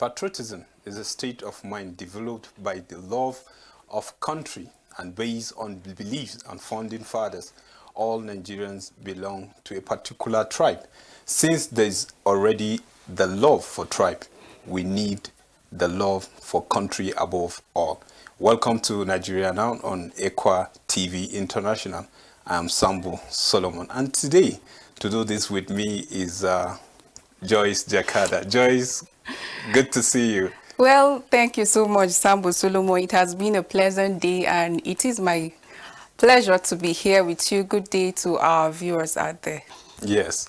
Patriotism is a state of mind developed by the love of country and based on beliefs and founding fathers. All Nigerians belong to a particular tribe. Since there's already the love for tribe, we need the love for country above all. Welcome to Nigeria Now on Ekwa TV International. I am Sambo Solomon, and today to do this with me is Joyce Jakada. Joyce, good to see you. Well, thank you so much, Sambo Solomon. It has been a pleasant day, and it is my pleasure to be here with you. Good day to our viewers out there. Yes,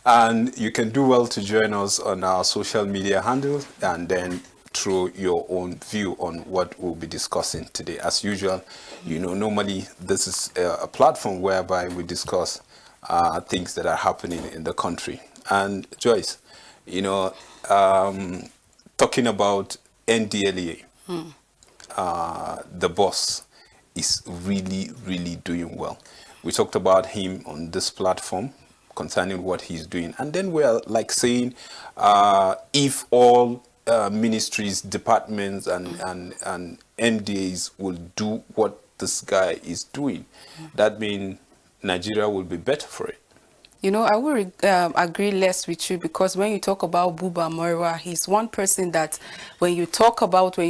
and you can do well to join us on our social media handles and then through your own view on what we'll be discussing today. As usual, you know, normally this is a platform whereby we discuss things that are happening in the country. And Joyce, you know, talking about NDLEA, the boss is really doing well. We talked about him on this platform concerning what he's doing. And then we're like saying, if all ministries, departments, and MDAs will do what this guy is doing, that means Nigeria will be better for it. You know, I will agree less with you, because when you talk about Buba Marwa, he's one person that when you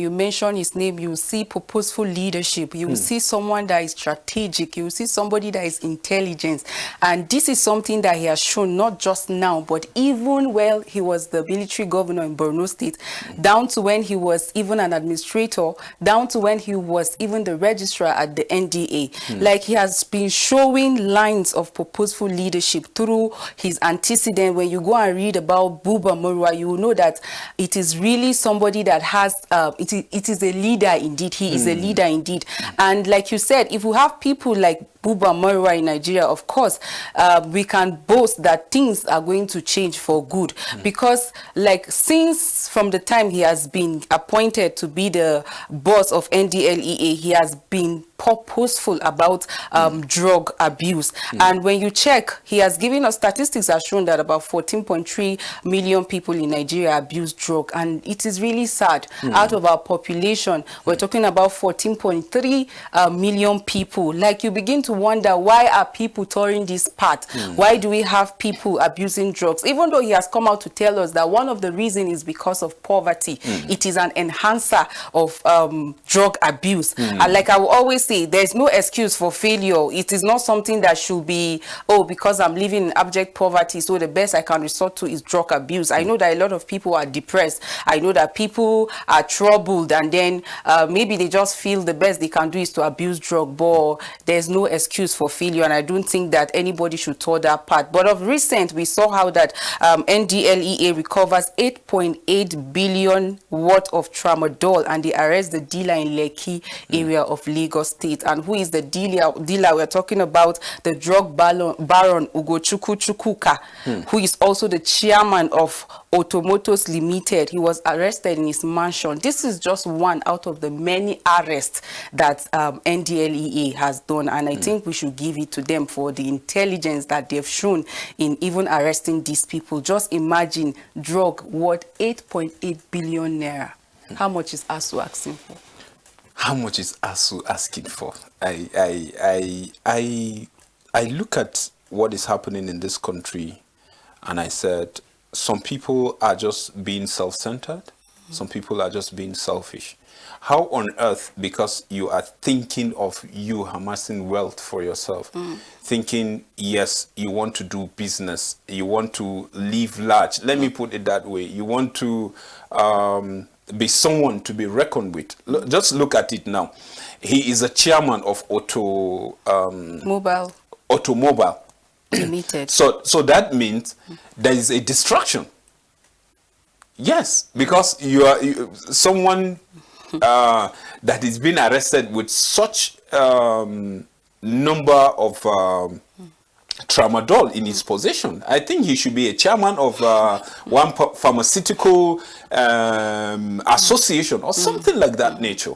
mention his name, you will see purposeful leadership. You will see someone that is strategic. You will see somebody that is intelligent. And this is something that he has shown not just now, but even while he was the military governor in Borno State, down to when he was even an administrator, down to when he was even the registrar at the NDA. Like, he has been showing lines of purposeful leadership through his antecedent. When you go and read about Buba Marwa, you will know that it is really somebody that has, it is a leader indeed. He is a leader indeed. And like you said, if we have people like Buba Marwa in Nigeria, of course, we can boast that things are going to change for good. Because, like, since from the time he has been appointed to be the boss of NDLEA, he has been purposeful about drug abuse. And when you check, he has given us statistics that shown that about 14.3 million people in Nigeria abuse drug. And it is really sad. Out of our population, we're talking about 14.3 million people. Like, you begin to wonder, why are people touring this path? Why do we have people abusing drugs? Even though he has come out to tell us that one of the reasons is because of poverty. It is an enhancer of drug abuse. And like I will always say, there's no excuse for failure. It is not something that should be, oh, because I'm living in abject poverty, so the best I can resort to is drug abuse. I know that a lot of people are depressed. I know that people are troubled, and then maybe they just feel the best they can do is to abuse drug, but there's no excuse for failure, and I don't think that anybody should tour that path. But of recent, we saw how that NDLEA recovers 8.8 billion worth of tramadol, and they arrest the dealer in Lekki area of Lagos State. And who is the dealer? We're talking about the drug baron Ugochukwu Chukwuka, who is also the chairman of Automotos Limited. He was arrested in his mansion. This is just one out of the many arrests that NDLEA has done, and I think we should give it to them for the intelligence that they've shown in even arresting these people. Just imagine drug worth 8.8 billion naira. How much is ASU asking for? How much is ASU asking for? I look at what is happening in this country, and I said, some people are just being self-centered. Some people are just being selfish. How on earth, because you are thinking of you amassing wealth for yourself, thinking, yes, you want to do business, you want to live large. Let me put it that way. You want to be someone to be reckoned with. Just look at it now. He is a chairman of Automobile Limited. So that means there is a distraction. Yes, because you are someone that is being arrested with such number of tramadol in his possession. I think he should be a chairman of one pharmaceutical association or something like that nature.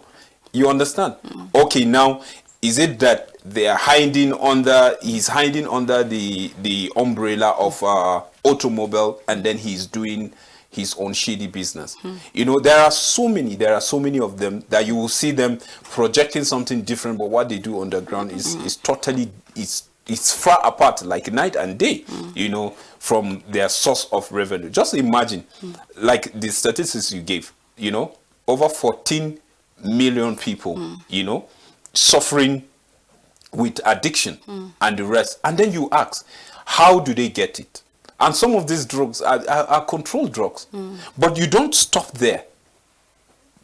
You understand? Okay, now, is it that they are he's hiding under the umbrella of automobile, and then he's doing his own shady business. You know, there are so many of them that you will see them projecting something different, but what they do underground is totally, it's far apart, like night and day, you know, from their source of revenue. Just imagine, like the statistics you gave, you know, over 14 million people, you know, suffering with addiction and the rest. And then you ask, how do they get it? And some of these drugs are controlled drugs. But you don't stop there.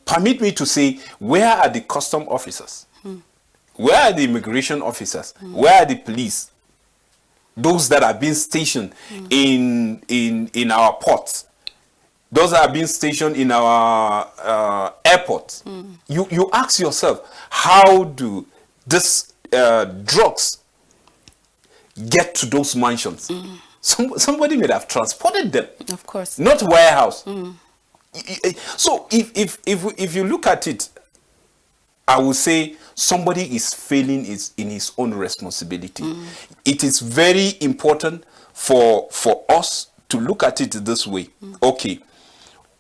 Permit me to say, where are the custom officers? Where are the immigration officers? Where are the police? Those that are being stationed in our ports. Those that are being stationed in our airports. You ask yourself, how do this drugs get to those mansions? Somebody may have transported them. Of course. Not warehouse. So if you look at it, I would say somebody is failing in his own responsibility. It is very important for us to look at it this way. Okay,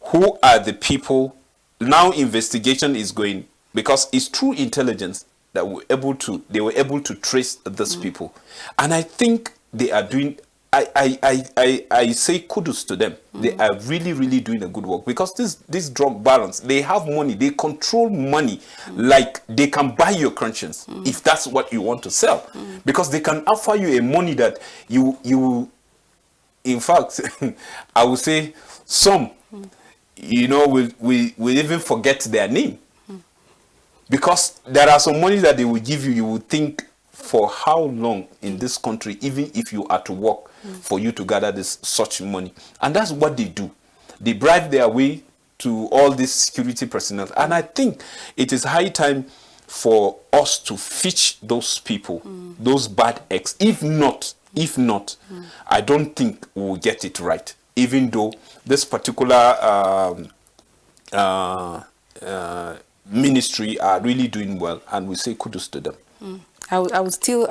who are the people? Now investigation is going, because it's through intelligence that they were able to trace these people. And I think they are doing, I say kudos to them. They are really, really doing a good work, because this drug balance, they have money, they control money, like they can buy your conscience if that's what you want to sell, because they can offer you a money that you in fact, I would say some, you know, will even forget their name, because there are some money that they will give you, you will think, for how long in this country, even if you are to work for you to gather this such money. And that's what they do. They bribe their way to all these security personnel. And I think it is high time for us to fish those people, those bad eggs. If not, I don't think we'll get it right. Even though this particular ministry are really doing well, and we say kudos to them. I would still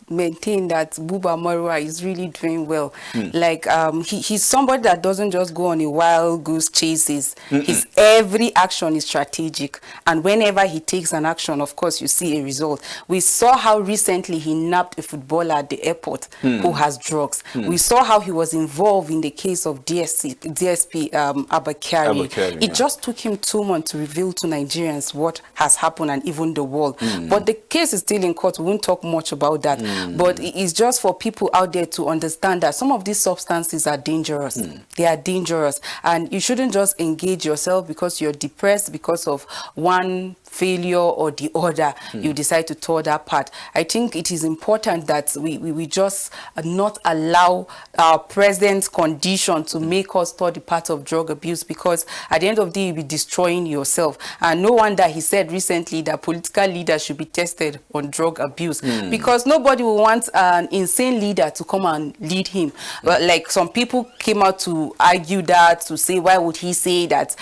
maintain that Buba Marwa is really doing well. Like he's somebody that doesn't just go on a wild goose chases. His every action is strategic, and whenever he takes an action, of course, you see a result. We saw how recently he nabbed a footballer at the airport who has drugs. We saw how he was involved in the case of DSP Abakari. It just took him 2 months to reveal to Nigerians what has happened, and even the world. But the case is still in court. We won't talk much about that, but it's just for people out there to understand that some of these substances are dangerous. They are dangerous, and you shouldn't just engage yourself because you're depressed because of one failure or the other. You decide to tour that path. I think it is important that we just not allow our present condition to make us tour the path of drug abuse, because at the end of the day, you'll be destroying yourself. And no wonder he said recently that political leaders should be tested on drug abuse, because nobody will want an insane leader to come and lead him. But like some people came out to argue that, to say, why would he say that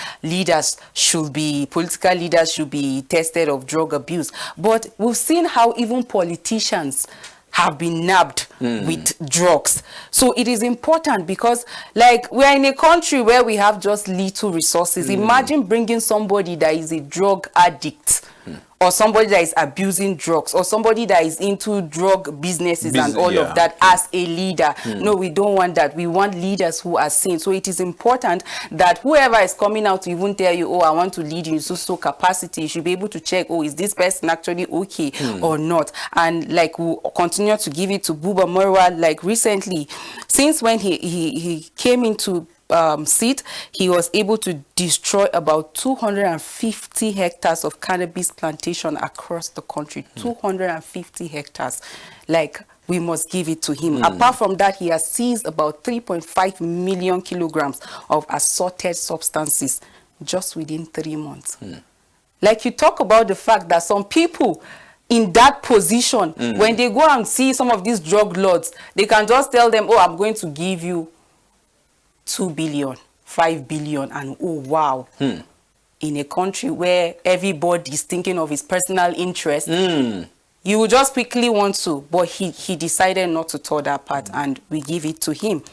political leaders should be tested of drug abuse? But we've seen how even politicians have been nabbed with drugs. So it is important, because like we're in a country where we have just little resources. Imagine bringing somebody that is a drug addict, or somebody that is abusing drugs, or somebody that is into drug businesses and all of that as a leader. No, we don't want that. We want leaders who are sane. So it is important that whoever is coming out to even tell you, oh, I want to lead you in so capacity, you should be able to check, oh, is this person actually okay or not? And like we'll continue to give it to Buba Marwa. Like recently, since when he came into seat, he was able to destroy about 250 hectares of cannabis plantation across the country. 250 hectares. Like, we must give it to him. Apart from that, he has seized about 3.5 million kilograms of assorted substances just within 3 months. Like, you talk about the fact that some people in that position, when they go and see some of these drug lords, they can just tell them, oh, I'm going to give you 2 billion, 5 billion, and oh wow. In a country where everybody is thinking of his personal interest, you will just quickly want to, but he decided not to tour that path, and we give it to him.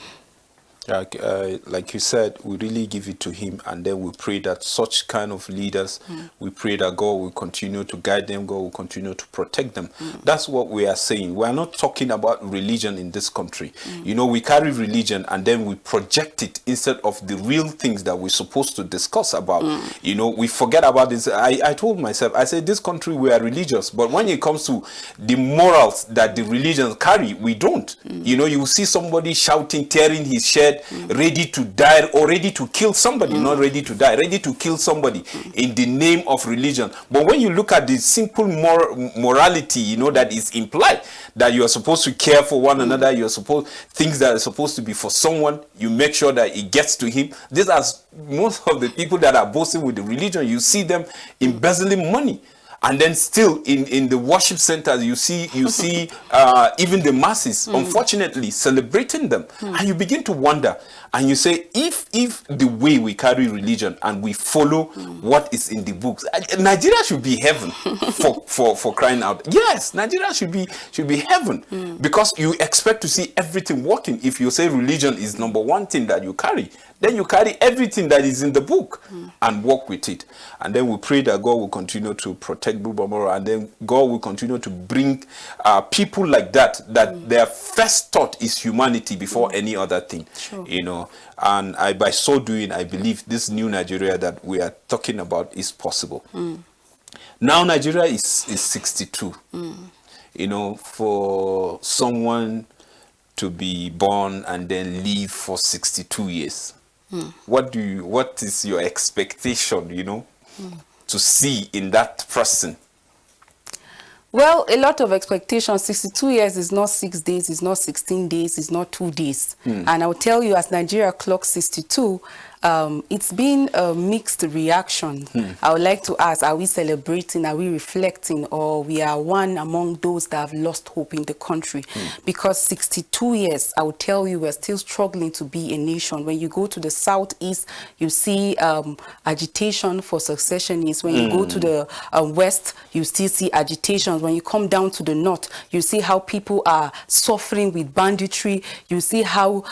Like you said, we really give it to him, and then we pray that such kind of leaders, we pray that God will continue to guide them, God will continue to protect them. That's what we are saying. We are not talking about religion in this country. You know, we carry religion and then we project it instead of the real things that we're supposed to discuss about. You know, we forget about this. I told myself, I said, this country, we are religious, but when it comes to the morals that the religions carry, we don't. You know, you see somebody shouting, tearing his shirt, ready to die or ready to kill somebody, not ready to die, ready to kill somebody in the name of religion. But when you look at the simple morality, you know, that is implied, that you are supposed to care for one another, you're supposed, things that are supposed to be for someone, you make sure that it gets to him. These are most of the people that are boasting with the religion. You see them embezzling money. And then still in the worship centers, you see even the masses, unfortunately, celebrating them. And you begin to wonder, and you say, if the way we carry religion and we follow what is in the books, Nigeria should be heaven for crying out. Yes, Nigeria should be heaven, because you expect to see everything working. If you say religion is number one thing that you carry, then you carry everything that is in the book and work with it. And then we pray that God will continue to protect Buba Moro, and then God will continue to bring people like that their first thought is humanity before any other thing. Sure. You know, and by so doing, I believe this new Nigeria that we are talking about is possible. Now Nigeria is 62. You know, for someone to be born and then live for 62 years. What is your expectation, you know, to see in that person? Well, a lot of expectations. 62 years is not 6 days, it's not 16 days, it's not 2 days. And I'll tell you, as Nigeria clocks 62, it's been a mixed reaction. I would like to ask, are we celebrating, are we reflecting, or we are one among those that have lost hope in the country? Because 62 years, I will tell you, we're still struggling to be a nation. When you go to the southeast, you see agitation for successionists. When you go to the west, you still see agitations. When you come down to the north, you see how people are suffering with banditry. You see how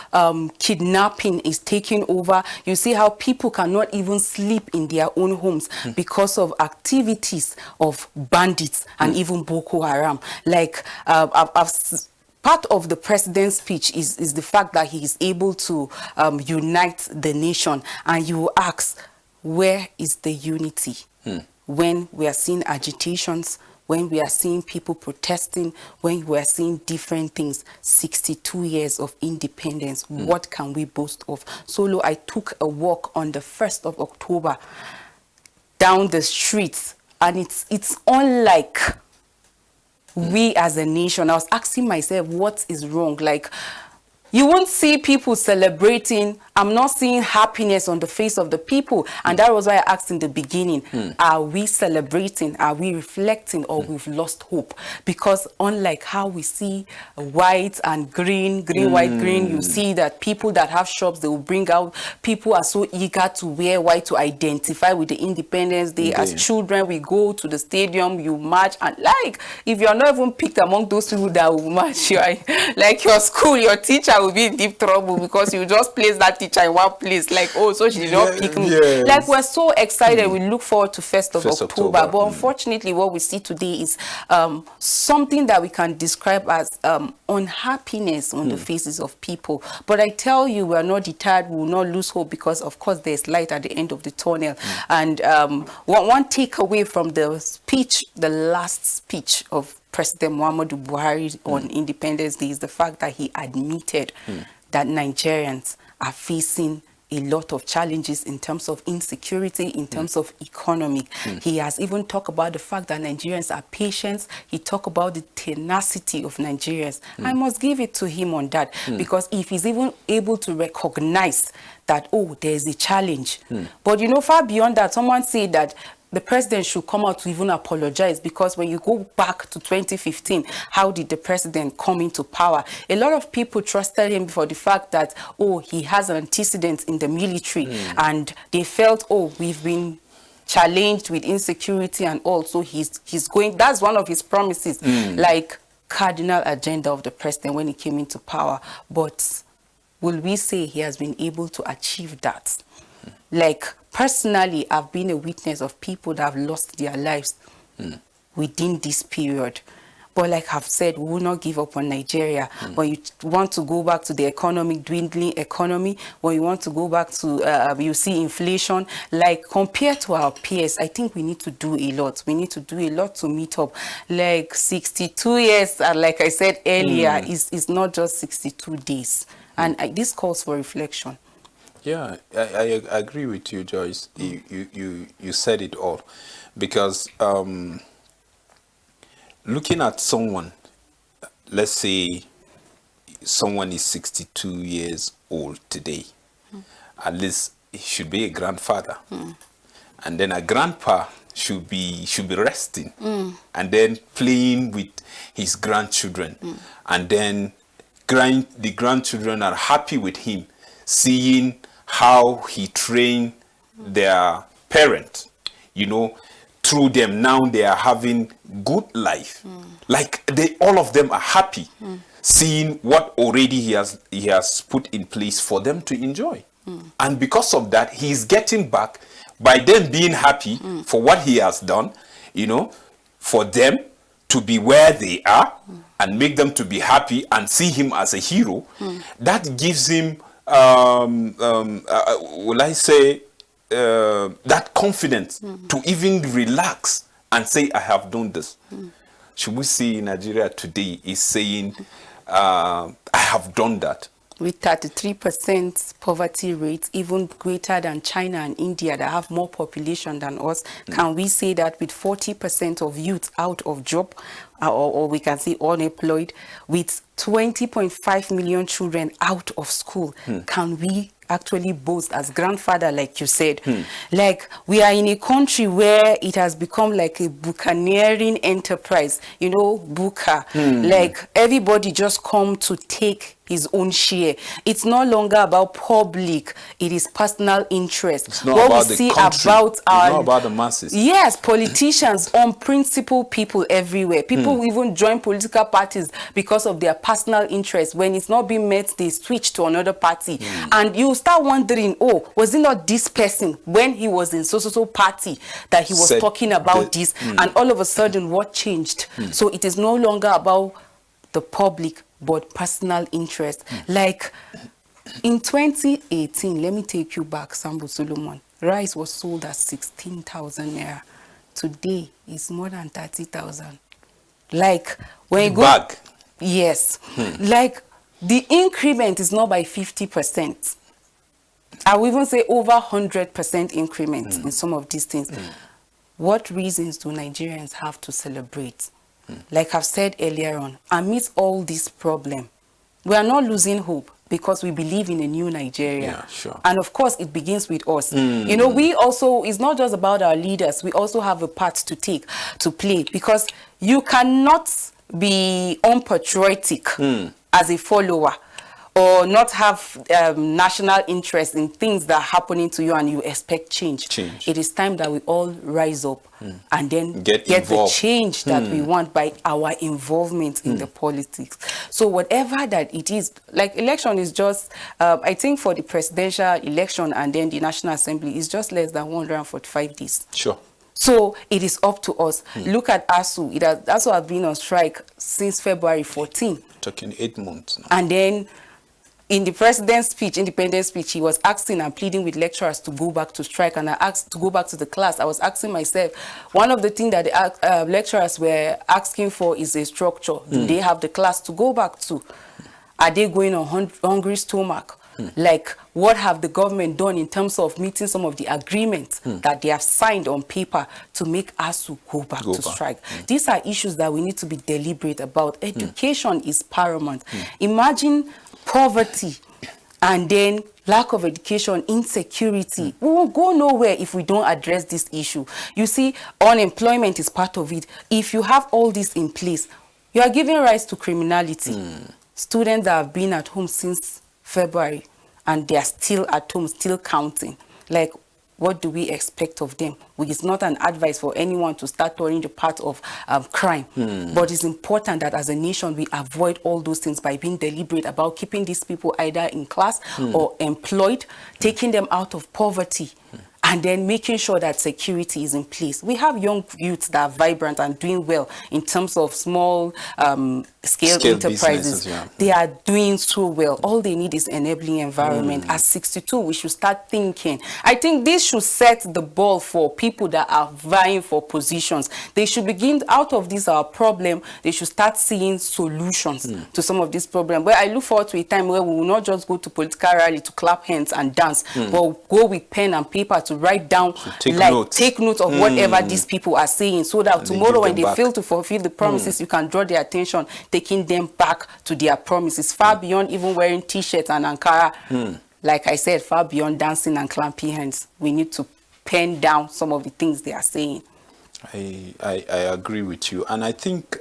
kidnapping is taking over. You see how people cannot even sleep in their own homes because of activities of bandits and even Boko Haram. Like, part of the president's speech is the fact that he is able to unite the nation. And you ask, where is the unity when we are seeing agitations, when we are seeing people protesting, when we are seeing different things? 62 years of independence, what can we boast of? Solo, I took a walk on the 1st of October down the streets, and it's unlike we as a nation. I was asking myself, what is wrong? Like, you won't see people celebrating. I'm not seeing happiness on the face of the people. And that was why I asked in the beginning, are we celebrating? Are we reflecting? Or we've lost hope? Because unlike how we see white and green, white, green, you see that people that have shops, they will bring out, people are so eager to wear white to identify with the Independence Day. As children, we go to the stadium, you march, and like, if you're not even picked among those people that will march, you are, like your school, your teacher will be in deep trouble because you just place that teacher in one place. Like, oh, so she did not pick me. Yes. Like, we're so excited. We look forward to 1st of October. But unfortunately, what we see today is something that we can describe as unhappiness on the faces of people. But I tell you, we're not deterred. We will not lose hope, because, of course, there's light at the end of the tunnel. And one takeaway from the speech, the last speech of President Muhammadu Buhari on Independence Day, is the fact that he admitted that Nigerians are facing a lot of challenges in terms of insecurity, in terms of economy. He has even talked about the fact that Nigerians are patient. He talked about the tenacity of Nigerians. I must give it to him on that, because if he's even able to recognize that, oh, there's a challenge. But, you know, far beyond that, someone said that the president should come out to even apologize, because when you go back to 2015, how did the president come into power? A lot of people trusted him for the fact that, oh, he has an antecedent in the military, and they felt, oh, we've been challenged with insecurity and all, so he's going, that's one of his promises, like cardinal agenda of the president when he came into power. But will we say he has been able to achieve that? Like, personally, I've been a witness of people that have lost their lives within this period. But like I've said, we will not give up on Nigeria. When you want to go back to the economic, dwindling economy, when you want to go back to, you see inflation, like compared to our peers, I think we need to do a lot. We need to do a lot to meet up. Like 62 years, like I said earlier, is not just 62 days. And this calls for reflection. Yeah, I agree with you, Joyce. You said it all. Because looking at someone, let's say someone is 62 years old today, at least he should be a grandfather. And then a grandpa should be resting and then playing with his grandchildren. And then the grandchildren are happy with him, seeing how he trained their parents, you know, through them. Now they are having good life. Like all of them are happy, seeing what already he has put in place for them to enjoy. And because of that, he's getting back by them being happy for what he has done, you know, for them to be where they are and make them to be happy and see him as a hero. That gives him, will I say, that confidence to even relax and say, I have done this. Should we see Nigeria today is saying, I have done that? With 33% poverty rate, even greater than China and India that have more population than us, can we say that with 40% of youth out of job, or we can say unemployed, with 20.5 million children out of school, can we actually boast as grandfather, like you said? Like, we are in a country where it has become like a buccaneering enterprise, you know, buka. Like, everybody just come to take his own share. It's no longer about public, it is personal interest. It's not about the country. It's not about the masses. Yes, politicians, unprincipled people everywhere. People even join political parties because of their personal interest. When it's not being met, they switch to another party. And you start wondering, oh, was it not this person when he was in so party that he was talking about this? And all of a sudden, what changed? So it is no longer about the public, but personal interest. Like in 2018, let me take you back, Sambo Solomon. Rice was sold at 16,000 naira. Today, it's more than 30,000. Like when you go back, yes, like the increment is not by 50%. I will even say over 100% increment in some of these things. What reasons do Nigerians have to celebrate? Like I've said earlier on, amidst all this problem, we are not losing hope because we believe in a new Nigeria. Yeah, sure. And of course, it begins with us. You know, we also, it's not just about our leaders, we also have a part to play, because you cannot be unpatriotic as a follower or not have national interest in things that are happening to you and you expect change. It is time that we all rise up and then get the change that we want by our involvement in the politics. So whatever that it is, like election is just, I think for the presidential election and then the National Assembly is just less than 145 days. Sure. So it is up to us. Look at ASU. ASU has been on strike since February 14. Talking 8 months now. And then in the president's speech, independent speech, he was asking and pleading with lecturers to go back to strike. And I asked to go back to the class. I was asking myself, one of the things that the lecturers were asking for is a structure. Do they have the class to go back to? Are they going on hungry stomach? Like, what have the government done in terms of meeting some of the agreements that they have signed on paper to make ASU go back to strike? These are issues that we need to be deliberate about. Education is paramount. Imagine poverty and then lack of education, insecurity. We won't go nowhere if we don't address this issue. You see, unemployment is part of it. If you have all this in place, you are giving rise to criminality. Students that have been at home since February and they are still at home, still counting. Like, what do we expect of them? It's not an advice for anyone to start touring the path of crime. But it's important that as a nation, we avoid all those things by being deliberate about keeping these people either in class or employed, taking them out of poverty, and then making sure that security is in place. We have young youths that are vibrant and doing well in terms of small scale enterprises. They are doing so well. All they need is enabling environment. At 62, we should start thinking. I think this should set the ball for people that are vying for positions. They should begin, out of this our problem, they should start seeing solutions to some of these problems. But I look forward to a time where we will not just go to political rally to clap hands and dance, but go with pen and paper to write down, take note of whatever these people are saying, so that tomorrow when they fail to fulfill the promises, you can draw their attention, taking them back to their promises, far beyond even wearing t-shirts and Ankara. Like I said, far beyond dancing and clapping hands. We need to pen down some of the things they are saying. I agree with you, and I think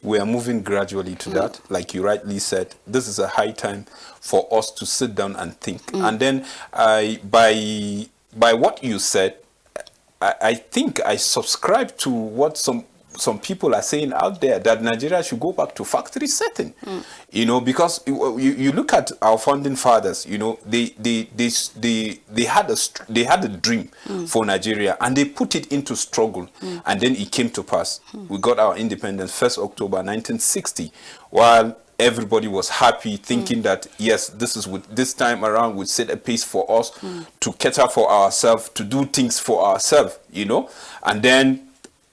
we are moving gradually to that. Like you rightly said, this is a high time for us to sit down and think. And then by what you said, I think I subscribe to what some people are saying out there, that Nigeria should go back to factory setting. You know, because you look at our founding fathers, you know, they had a dream for Nigeria, and they put it into struggle, and then it came to pass. We got our independence 1st October 1960, while everybody was happy, thinking that yes, this time around would set a pace for us to cater for ourselves, to do things for ourselves, you know. And then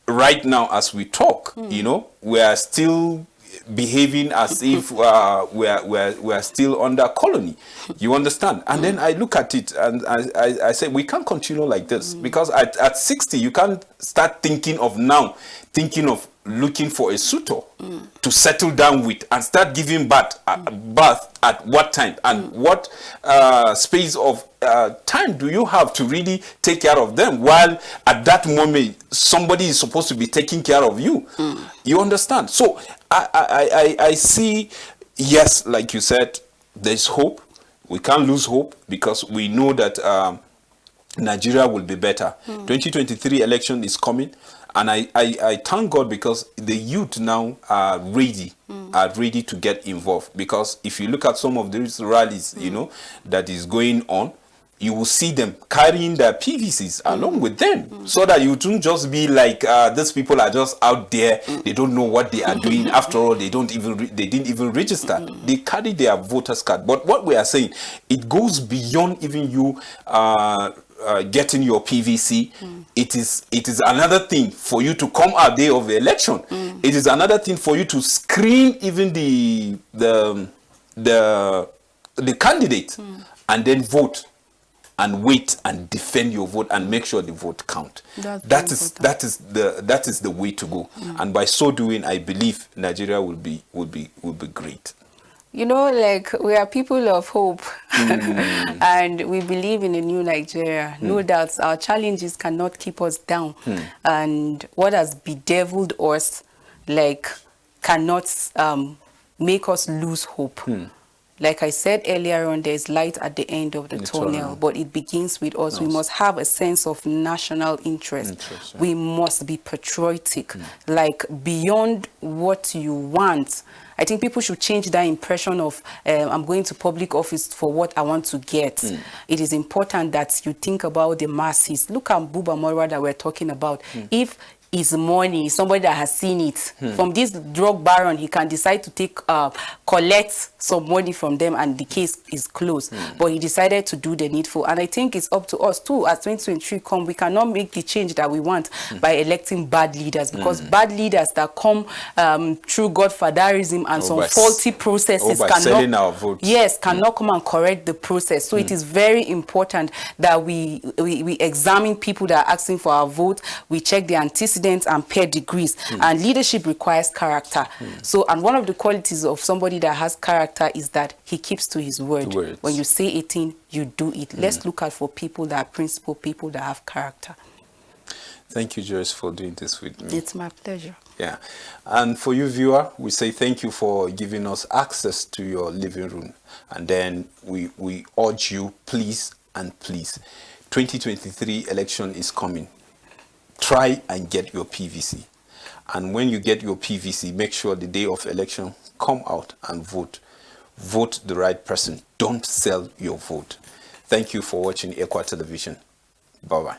right now, as we talk, you know, we are still behaving as if we are still under colony. You understand? And then I look at it and I say we can't continue like this, because at 60 you can't start thinking of looking for a suitor to settle down with and start giving birth at what time, and what space of time do you have to really take care of them, while at that moment somebody is supposed to be taking care of you. You understand? So I see, yes, like you said, there's hope. We can't lose hope, because we know that Nigeria will be better. 2023 election is coming. And I thank God, because the youth now are ready to get involved. Because if you look at some of these rallies, you know, that is going on, you will see them carrying their PVCs along with them, so that you don't just be like, these people are just out there, they don't know what they are doing. After all, they didn't even register. They carry their voters card. But what we are saying, it goes beyond even you getting your PVC. It is another thing for you to come out day of the election. It is another thing for you to screen even the candidate, and then vote and wait and defend your vote and make sure the vote count. That is the way to go. And by so doing, I believe Nigeria will be great. You know, like, we are people of hope, and we believe in a new Nigeria. No doubt our challenges cannot keep us down, and what has bedeviled us, like, cannot make us lose hope. Like I said earlier on, there's light at the end of the tunnel, but it begins with us. We must have a sense of national interest. We must be patriotic, like, beyond what you want. I think people should change that impression of I'm going to public office for what I want to get. It is important that you think about the masses. Look at Buba Marwa that we're talking about. If is money, somebody that has seen it. From this drug baron, he can decide to collect some money from them, and the case is closed. But he decided to do the needful. And I think it's up to us too, as 2023 come, we cannot make the change that we want by electing bad leaders, because bad leaders that come through godfatherism and some faulty processes cannot come and correct the process. So it is very important that we examine people that are asking for our vote. We check the antecedents and pedigrees. And leadership requires character. So, and one of the qualities of somebody that has character is that he keeps to his word. When you say a thing, you do it. Let's look out for people that are principled, people that have character. Thank you, Joyce, for doing this with me. It's my pleasure. Yeah. And for you, viewer, we say thank you for giving us access to your living room. And then we urge you, please and please, 2023 election is coming. Try and get your PVC. And when you get your PVC, make sure the day of election, come out and vote. Vote the right person. Don't sell your vote. Thank you for watching Ekwa Television. Bye-bye.